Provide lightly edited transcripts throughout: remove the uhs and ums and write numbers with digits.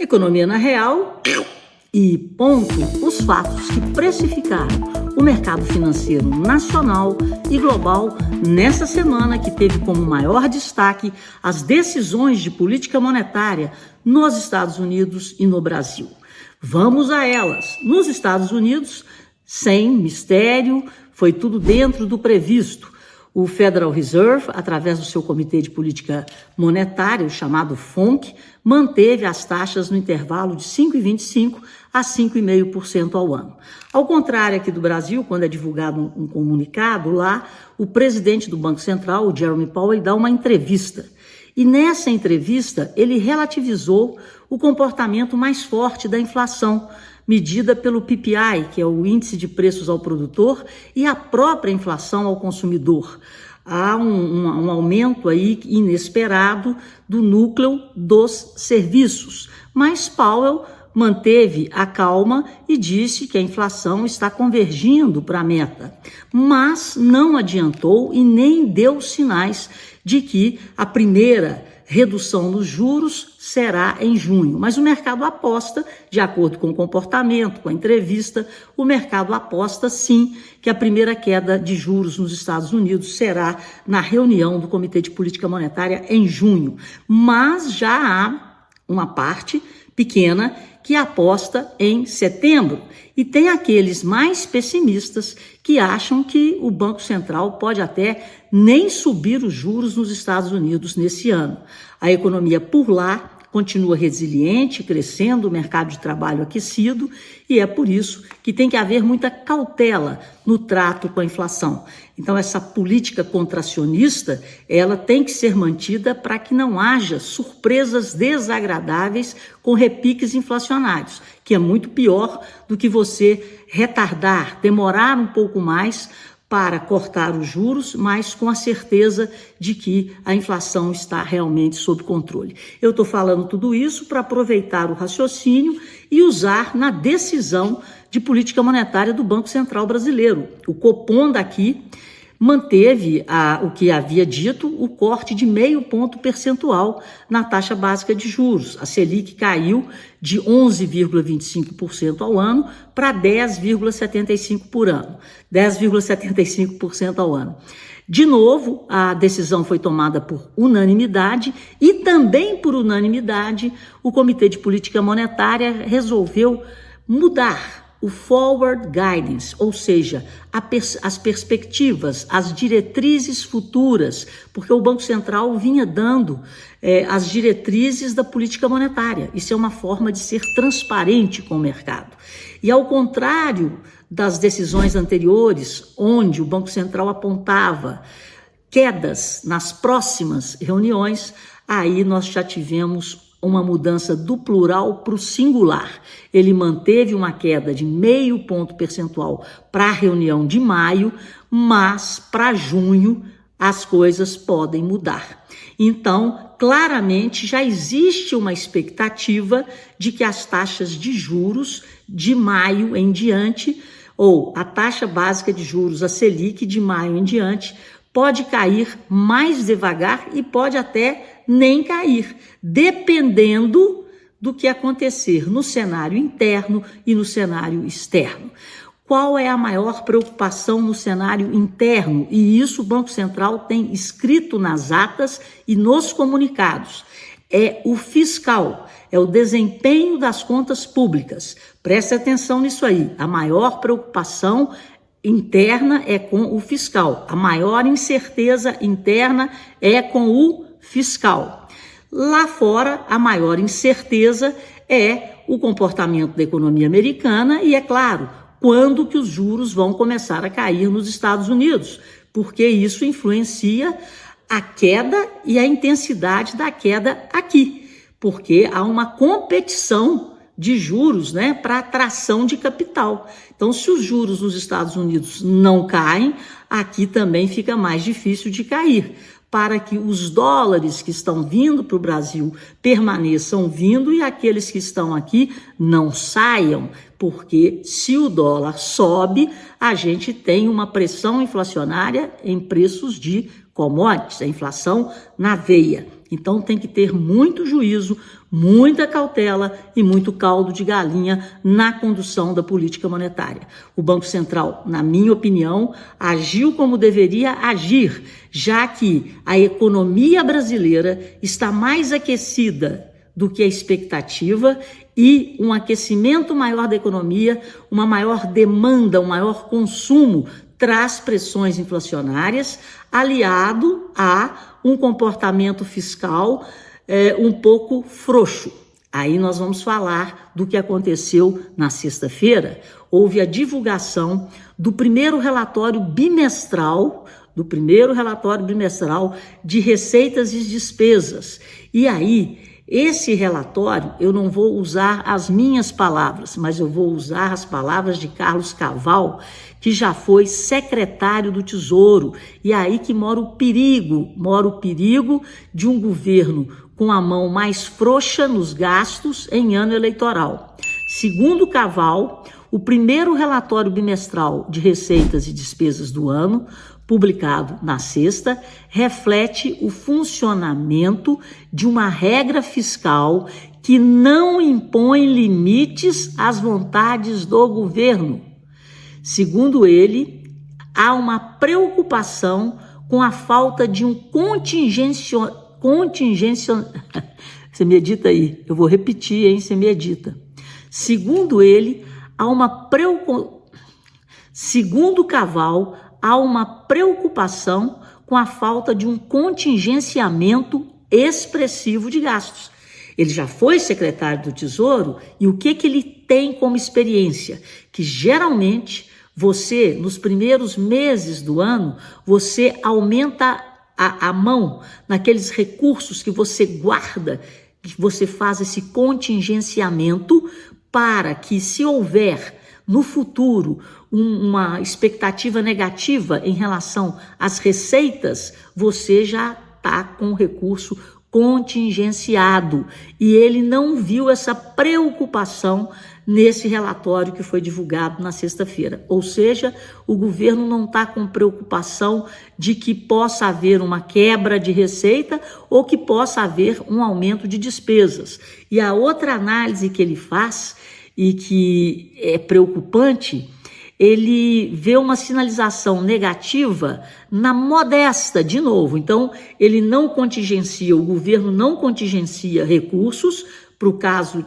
Economia na real e ponto, os fatos que precificaram o mercado financeiro nacional e global nessa semana, que teve como maior destaque as decisões de política monetária nos Estados Unidos e no Brasil. Vamos a elas. Nos Estados Unidos, sem mistério, foi tudo dentro do previsto. O Federal Reserve, através do seu Comitê de Política Monetária, o chamado FONC, manteve as taxas no intervalo de 5,25% a 5,5% ao ano. Ao contrário aqui do Brasil, quando é divulgado um comunicado, lá o presidente do Banco Central, o Jerome Powell, ele dá uma entrevista. E nessa entrevista ele relativizou o comportamento mais forte da inflação, medida pelo PPI, que é o Índice de Preços ao Produtor, e a própria inflação ao consumidor. Há um aumento aí inesperado do núcleo dos serviços, mas Powell manteve a calma e disse que a inflação está convergindo para a meta, mas não adiantou e nem deu sinais de que a primeira redução nos juros será em junho. Mas o mercado aposta, de acordo com o comportamento, com a entrevista, o mercado aposta sim que a primeira queda de juros nos Estados Unidos será na reunião do Comitê de Política Monetária em junho. Mas já há uma parte pequena que aposta em setembro. E tem aqueles mais pessimistas que acham que o Banco Central pode até nem subir os juros nos Estados Unidos nesse ano. A economia por lá continua resiliente, crescendo, o mercado de trabalho aquecido, e é por isso que tem que haver muita cautela no trato com a inflação. Então, essa política contracionista, ela tem que ser mantida para que não haja surpresas desagradáveis com repiques inflacionários, que é muito pior do que você retardar, demorar um pouco mais para cortar os juros, mas com a certeza de que a inflação está realmente sob controle. Eu estou falando tudo isso para aproveitar o raciocínio e usar na decisão de política monetária do Banco Central Brasileiro. O Copom daqui manteve o que havia dito, o corte de 0,5 ponto percentual na taxa básica de juros. A Selic caiu de 11,25% ao ano para 10,75% por ano, 10,75% ao ano. De novo, a decisão foi tomada por unanimidade e também por unanimidade o Comitê de Política Monetária resolveu mudar o forward guidance, ou seja, as perspectivas, as diretrizes futuras, porque o Banco Central vinha dando as diretrizes da política monetária. Isso é uma forma de ser transparente com o mercado. E ao contrário das decisões anteriores, onde o Banco Central apontava quedas nas próximas reuniões, aí nós já tivemos uma mudança do plural para o singular. Ele manteve uma queda de 0,5 ponto percentual para a reunião de maio, mas para junho as coisas podem mudar. Então, claramente já existe uma expectativa de que as taxas de juros de maio em diante, ou a taxa básica de juros, a Selic, de maio em diante, pode cair mais devagar e pode até nem cair, dependendo do que acontecer no cenário interno e no cenário externo. Qual é a maior preocupação no cenário interno? E isso o Banco Central tem escrito nas atas e nos comunicados. É o fiscal, é o desempenho das contas públicas. Preste atenção nisso aí. A maior preocupação interna é com o fiscal. A maior incerteza interna é com o fiscal. Lá fora, a maior incerteza é o comportamento da economia americana e, é claro, quando que os juros vão começar a cair nos Estados Unidos, porque isso influencia a queda e a intensidade da queda aqui, porque há uma competição de juros, para atração de capital. Então, se os juros nos Estados Unidos não caem, aqui também fica mais difícil de cair, para que os dólares que estão vindo para o Brasil permaneçam vindo e aqueles que estão aqui não saiam, porque se o dólar sobe, a gente tem uma pressão inflacionária em preços de commodities, a inflação na veia. Então tem que ter muito juízo, muita cautela e muito caldo de galinha na condução da política monetária. O Banco Central, na minha opinião, agiu como deveria agir, já que a economia brasileira está mais aquecida do que a expectativa e um aquecimento maior da economia, uma maior demanda, um maior consumo traz pressões inflacionárias, aliado a um comportamento fiscal um pouco frouxo. Aí nós vamos falar do que aconteceu na sexta-feira. Houve a divulgação do primeiro relatório bimestral de receitas e despesas. E aí, esse relatório, eu não vou usar as minhas palavras, mas eu vou usar as palavras de Carlos Caval, que já foi secretário do Tesouro. E é aí que mora o perigo de um governo com a mão mais frouxa nos gastos em ano eleitoral. Segundo Caval, o primeiro relatório bimestral de receitas e despesas do ano, publicado na sexta, reflete o funcionamento de uma regra fiscal que não impõe limites às vontades do governo. Segundo ele, há uma preocupação com a falta de um Você medita aí, eu vou repetir, hein? Você medita. Segundo ele, Segundo Caval, há uma preocupação com a falta de um contingenciamento expressivo de gastos. Ele já foi secretário do Tesouro e o que ele tem como experiência? Que geralmente você, nos primeiros meses do ano, você aumenta a mão naqueles recursos que você guarda, que você faz esse contingenciamento para que, se houver no futuro uma expectativa negativa em relação às receitas, você já está com o recurso contingenciado. E ele não viu essa preocupação nesse relatório que foi divulgado na sexta-feira. Ou seja, o governo não está com preocupação de que possa haver uma quebra de receita ou que possa haver um aumento de despesas. E a outra análise que ele faz e que é preocupante, ele vê uma sinalização negativa na modesta, de novo. Então, ele não contingencia, o governo não contingencia recursos para o caso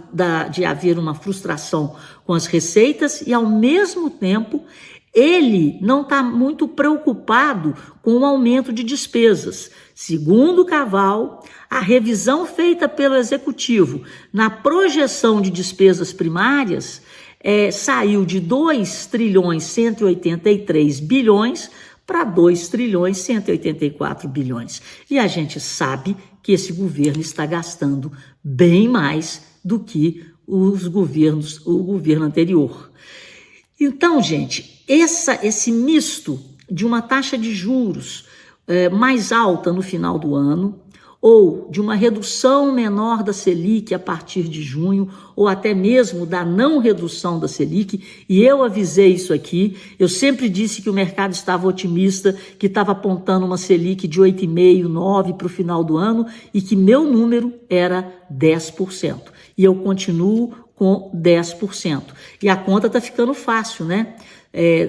de haver uma frustração com as receitas e, ao mesmo tempo, ele não está muito preocupado com o aumento de despesas. Segundo Caval, a revisão feita pelo Executivo na projeção de despesas primárias saiu de 2,183 trilhões para 2,184 trilhões. E a gente sabe que esse governo está gastando bem mais do que o governo anterior. Então, gente, esse misto de uma taxa de juros mais alta no final do ano, ou de uma redução menor da Selic a partir de junho, ou até mesmo da não redução da Selic, e eu avisei isso aqui, eu sempre disse que o mercado estava otimista, que estava apontando uma Selic de 8,5%, 9% para o final do ano, e que meu número era 10%. E eu continuo com 10%. E a conta está ficando fácil, né?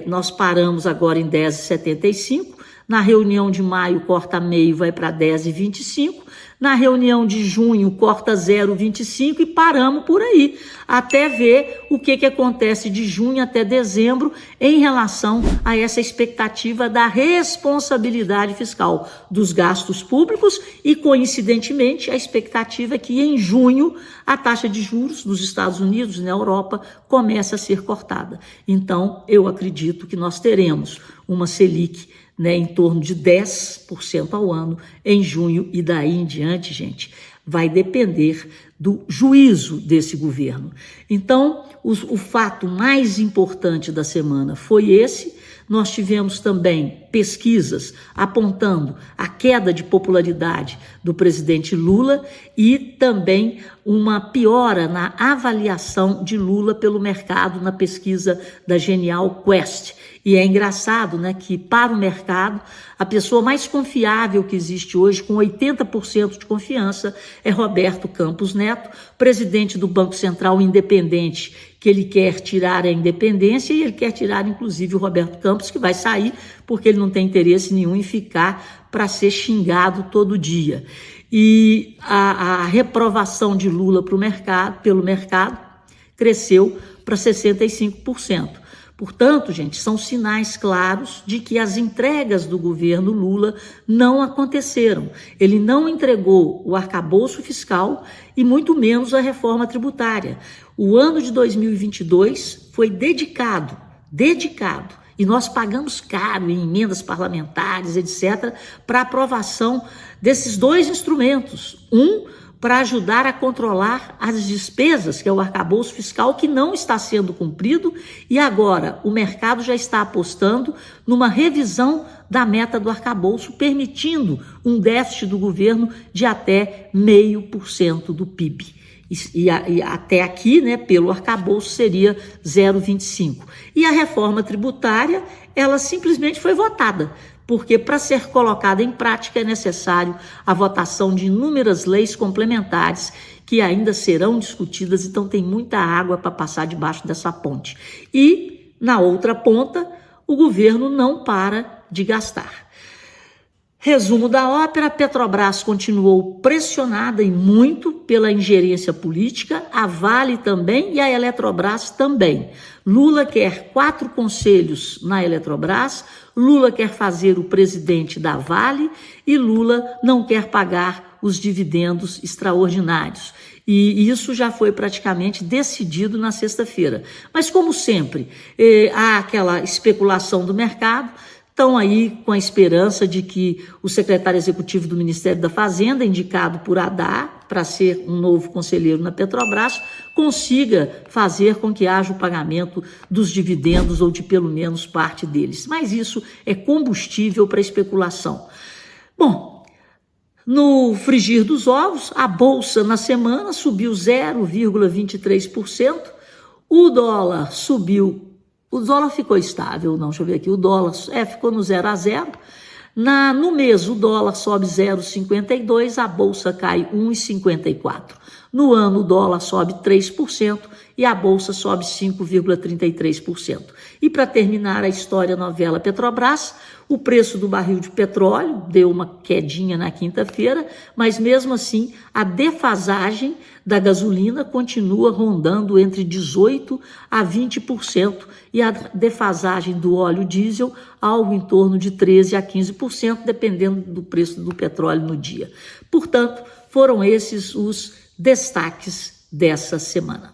Nós paramos agora em 10,75%, na reunião de maio corta meio, vai para 10,25%, na reunião de junho corta 0,25% e paramos por aí, até ver o que acontece de junho até dezembro em relação a essa expectativa da responsabilidade fiscal dos gastos públicos e, coincidentemente, a expectativa é que em junho a taxa de juros dos Estados Unidos e na Europa comece a ser cortada. Então, eu acredito que nós teremos uma Selic em torno de 10% ao ano em junho e daí em diante, gente, vai depender do juízo desse governo. Então, o fato mais importante da semana foi esse. Nós tivemos também pesquisas apontando a queda de popularidade do presidente Lula e também uma piora na avaliação de Lula pelo mercado na pesquisa da Genial Quest. E é engraçado, né, que para o mercado, a pessoa mais confiável que existe hoje, com 80% de confiança, é Roberto Campos Neto, presidente do Banco Central Independente, que ele quer tirar a independência e ele quer tirar, inclusive, o Roberto Campos, que vai sair porque ele não tem interesse nenhum em ficar para ser xingado todo dia. E a reprovação de Lula pelo mercado cresceu para 65%. Portanto, gente, são sinais claros de que as entregas do governo Lula não aconteceram. Ele não entregou o arcabouço fiscal e muito menos a reforma tributária. O ano de 2022 foi dedicado, e nós pagamos caro em emendas parlamentares, etc., para aprovação desses dois instrumentos. Para ajudar a controlar as despesas, que é o arcabouço fiscal, que não está sendo cumprido, e agora o mercado já está apostando numa revisão da meta do arcabouço, permitindo um déficit do governo de até 0,5% do PIB. E até aqui, né, pelo arcabouço, seria 0,25%. E a reforma tributária, ela simplesmente foi votada, porque para ser colocada em prática é necessário a votação de inúmeras leis complementares que ainda serão discutidas, então tem muita água para passar debaixo dessa ponte. E, na outra ponta, o governo não para de gastar. Resumo da ópera: a Petrobras continuou pressionada e muito pela ingerência política, a Vale também e a Eletrobras também. Lula quer 4 conselhos na Eletrobras, Lula quer fazer o presidente da Vale e Lula não quer pagar os dividendos extraordinários. E isso já foi praticamente decidido na sexta-feira. Mas, como sempre, há aquela especulação do mercado. Estão aí com a esperança de que o secretário executivo do Ministério da Fazenda, indicado por Haddad para ser um novo conselheiro na Petrobras, consiga fazer com que haja o pagamento dos dividendos ou de pelo menos parte deles. Mas isso é combustível para especulação. Bom, no frigir dos ovos, a Bolsa na semana subiu 0,23%, o dólar subiu. O dólar ficou estável, não, deixa eu ver aqui, o dólar ficou no 0 a 0. No mês, o dólar sobe 0,52, a Bolsa cai 1,54. No ano, o dólar sobe 3% e a Bolsa sobe 5,33%. E para terminar a história novela Petrobras, o preço do barril de petróleo deu uma quedinha na quinta-feira, mas mesmo assim a defasagem da gasolina continua rondando entre 18% a 20% e a defasagem do óleo diesel algo em torno de 13% a 15%, dependendo do preço do petróleo no dia. Portanto, foram esses os destaques dessa semana.